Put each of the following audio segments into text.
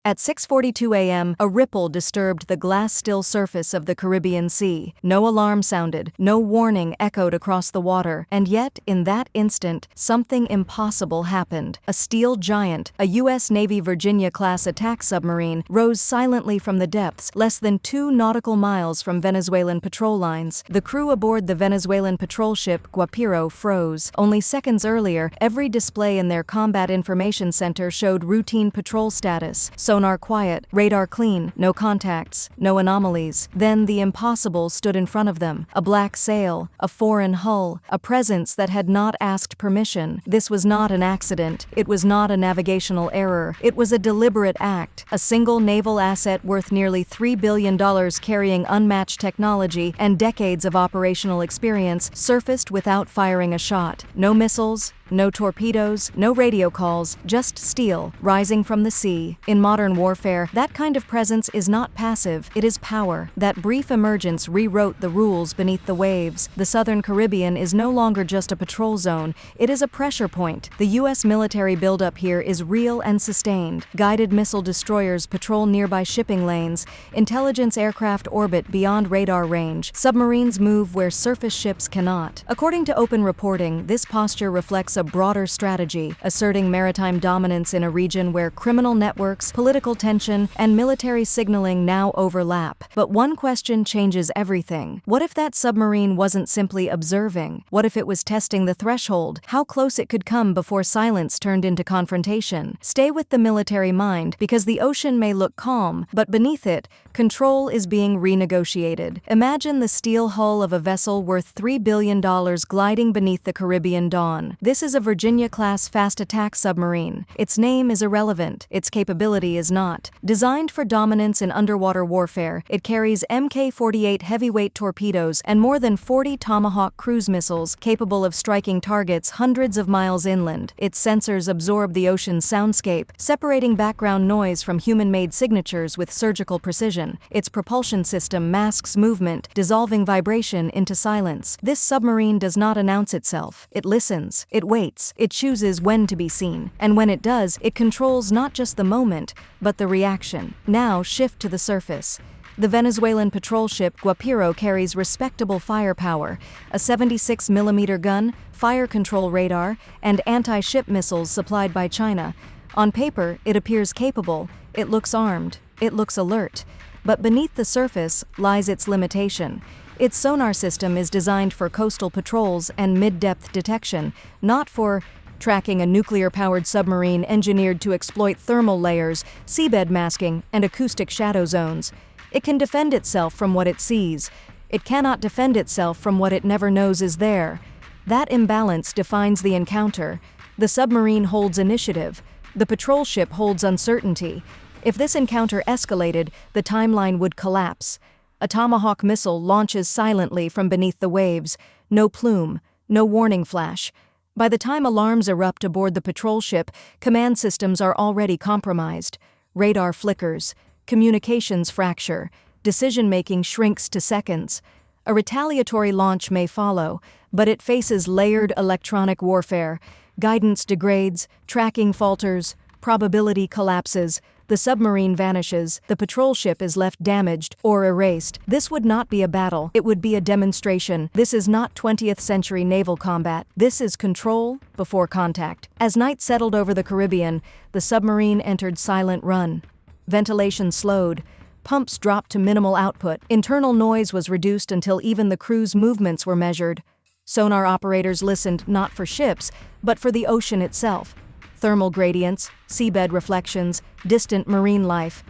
At 6:42 a.m., a ripple disturbed the glass-still surface of the Caribbean Sea. No alarm sounded, no warning echoed across the water, and yet, in that instant, something impossible happened. A steel giant, a U.S. Navy Virginia-class attack submarine, rose silently from the depths, less than 2 nautical miles from Venezuelan patrol lines. The crew aboard the Venezuelan patrol ship Guapiro froze. Only seconds earlier, every display in their combat information center showed routine patrol status. Sonar quiet, radar clean, no contacts, no anomalies. Then the impossible stood in front of them. A black sail, a foreign hull, a presence that had not asked permission. This was not an accident. It was not a navigational error. It was a deliberate act. A single naval asset worth nearly $3 billion carrying unmatched technology and decades of operational experience surfaced without firing a shot. No missiles, no torpedoes, no radio calls, just steel, rising from the sea. In modern warfare, that kind of presence is not passive, it is power. That brief emergence rewrote the rules beneath the waves. The Southern Caribbean is no longer just a patrol zone, it is a pressure point. The U.S. military buildup here is real and sustained. Guided missile destroyers patrol nearby shipping lanes, intelligence aircraft orbit beyond radar range, submarines move where surface ships cannot. According to open reporting, this posture reflects a broader strategy, asserting maritime dominance in a region where criminal networks, political tension, and military signaling now overlap. But one question changes everything. What if that submarine wasn't simply observing? What if it was testing the threshold, how close it could come before silence turned into confrontation? Stay with the military mind, because the ocean may look calm, but beneath it, control is being renegotiated. Imagine the steel hull of a vessel worth $3 billion gliding beneath the Caribbean dawn. This is a Virginia-class fast attack submarine. Its name is irrelevant. Its capability is not. Designed for dominance in underwater warfare, it carries Mk-48 heavyweight torpedoes and more than 40 Tomahawk cruise missiles capable of striking targets hundreds of miles inland. Its sensors absorb the ocean's soundscape, separating background noise from human-made signatures with surgical precision. Its propulsion system masks movement, dissolving vibration into silence. This submarine does not announce itself. It listens. It waits. It chooses when to be seen. And when it does, it controls not just the moment, but the reaction. Now shift to the surface. The Venezuelan patrol ship Guapiro carries respectable firepower, a 76mm gun, fire control radar, and anti-ship missiles supplied by China. On paper, it appears capable, it looks armed, it looks alert. But beneath the surface lies its limitation. Its sonar system is designed for coastal patrols and mid-depth detection, not for tracking a nuclear-powered submarine engineered to exploit thermal layers, seabed masking, and acoustic shadow zones. It can defend itself from what it sees. It cannot defend itself from what it never knows is there. That imbalance defines the encounter. The submarine holds initiative. The patrol ship holds uncertainty. If this encounter escalated, the timeline would collapse. A Tomahawk missile launches silently from beneath the waves. No plume, no warning flash. By the time alarms erupt aboard the patrol ship, command systems are already compromised. Radar flickers. Communications fracture. Decision-making shrinks to seconds. A retaliatory launch may follow, but it faces layered electronic warfare. Guidance degrades, tracking falters, probability collapses. The submarine vanishes, the patrol ship is left damaged or erased. This would not be a battle, it would be a demonstration. This is not 20th century naval combat. This is control before contact. As night settled over the Caribbean, the submarine entered silent run. Ventilation slowed. Pumps dropped to minimal output. Internal noise was reduced until even the crew's movements were measured. Sonar operators listened not for ships, but for the ocean itself. Thermal gradients, seabed reflections, distant marine life.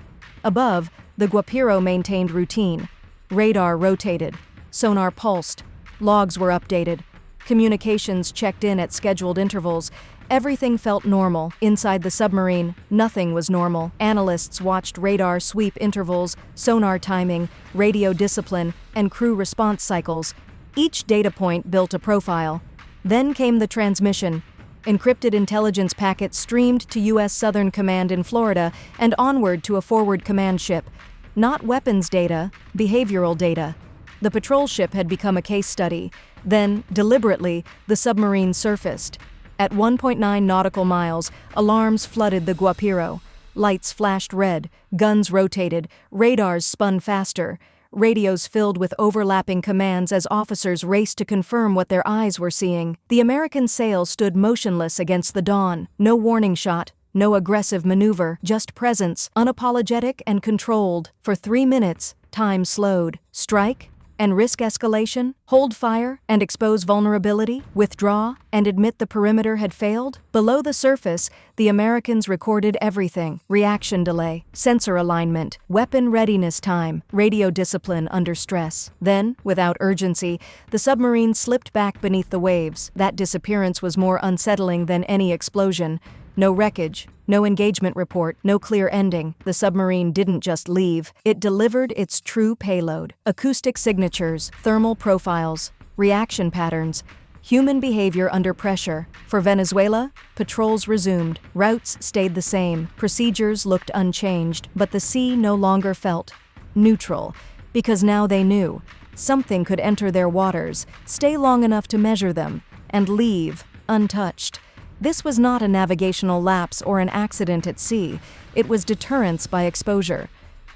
Above, the Guapiro maintained routine. Radar rotated. Sonar pulsed. Logs were updated. Communications checked in at scheduled intervals. Everything felt normal. Inside the submarine, nothing was normal. Analysts watched radar sweep intervals, sonar timing, radio discipline, and crew response cycles. Each data point built a profile. Then came the transmission. Encrypted intelligence packets streamed to U.S. Southern Command in Florida and onward to a forward command ship. Not weapons data, behavioral data. The patrol ship had become a case study. Then, deliberately, the submarine surfaced. At 1.9 nautical miles, alarms flooded the Guapiro. Lights flashed red, guns rotated, radars spun faster. Radios filled with overlapping commands as officers raced to confirm what their eyes were seeing. The American sail stood motionless against the dawn. No warning shot, no aggressive maneuver, just presence, unapologetic and controlled. For 3 minutes, time slowed. Strike and risk escalation, hold fire and expose vulnerability, withdraw and admit the perimeter had failed. Below the surface, the Americans recorded everything: reaction delay, sensor alignment, weapon readiness time, radio discipline under stress. Then, without urgency, the submarine slipped back beneath the waves. That disappearance was more unsettling than any explosion. No wreckage, no engagement report, no clear ending. The submarine didn't just leave, it delivered its true payload. Acoustic signatures, thermal profiles, reaction patterns, human behavior under pressure. For Venezuela, patrols resumed. Routes stayed the same. Procedures looked unchanged, but the sea no longer felt neutral, because now they knew something could enter their waters, stay long enough to measure them, and leave untouched. This was not a navigational lapse or an accident at sea. It was deterrence by exposure.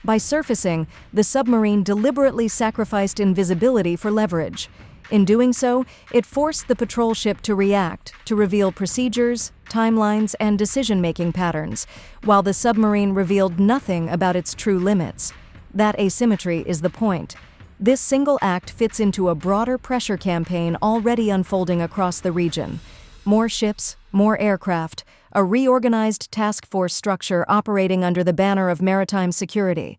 By surfacing, the submarine deliberately sacrificed invisibility for leverage. In doing so, it forced the patrol ship to react, to reveal procedures, timelines, and decision-making patterns, while the submarine revealed nothing about its true limits. That asymmetry is the point. This single act fits into a broader pressure campaign already unfolding across the region. More ships, more aircraft, a reorganized task force structure operating under the banner of maritime security.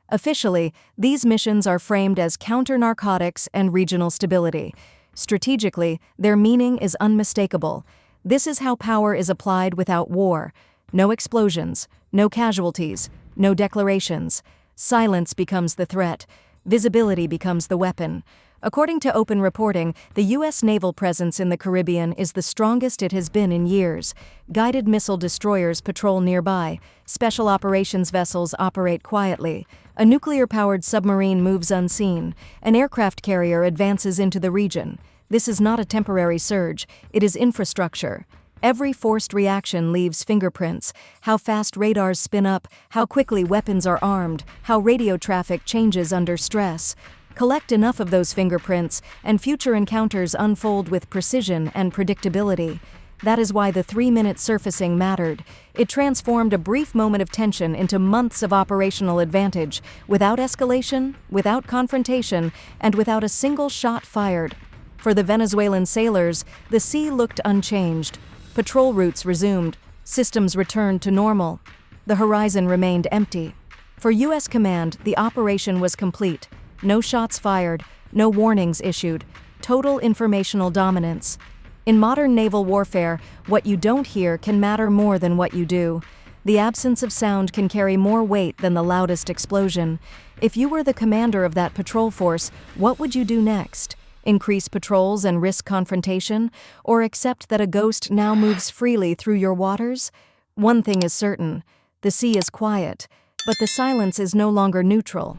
Officially, these missions are framed as counter-narcotics and regional stability. Strategically, their meaning is unmistakable. This is how power is applied without war. No explosions, no casualties, no declarations. Silence becomes the threat. Visibility becomes the weapon. According to open reporting, the U.S. naval presence in the Caribbean is the strongest it has been in years. Guided missile destroyers patrol nearby. Special operations vessels operate quietly. A nuclear-powered submarine moves unseen. An aircraft carrier advances into the region. This is not a temporary surge. It is infrastructure. Every forced reaction leaves fingerprints: how fast radars spin up, how quickly weapons are armed, how radio traffic changes under stress. Collect enough of those fingerprints, and future encounters unfold with precision and predictability. That is why the 3-minute surfacing mattered. It transformed a brief moment of tension into months of operational advantage, without escalation, without confrontation, and without a single shot fired. For the Venezuelan sailors, the sea looked unchanged. Patrol routes resumed. Systems returned to normal. The horizon remained empty. For U.S. Command, the operation was complete. No shots fired, no warnings issued, total informational dominance. In modern naval warfare, what you don't hear can matter more than what you do. The absence of sound can carry more weight than the loudest explosion. If you were the commander of that patrol force, what would you do next? Increase patrols and risk confrontation, or accept that a ghost now moves freely through your waters? One thing is certain: the sea is quiet, but the silence is no longer neutral.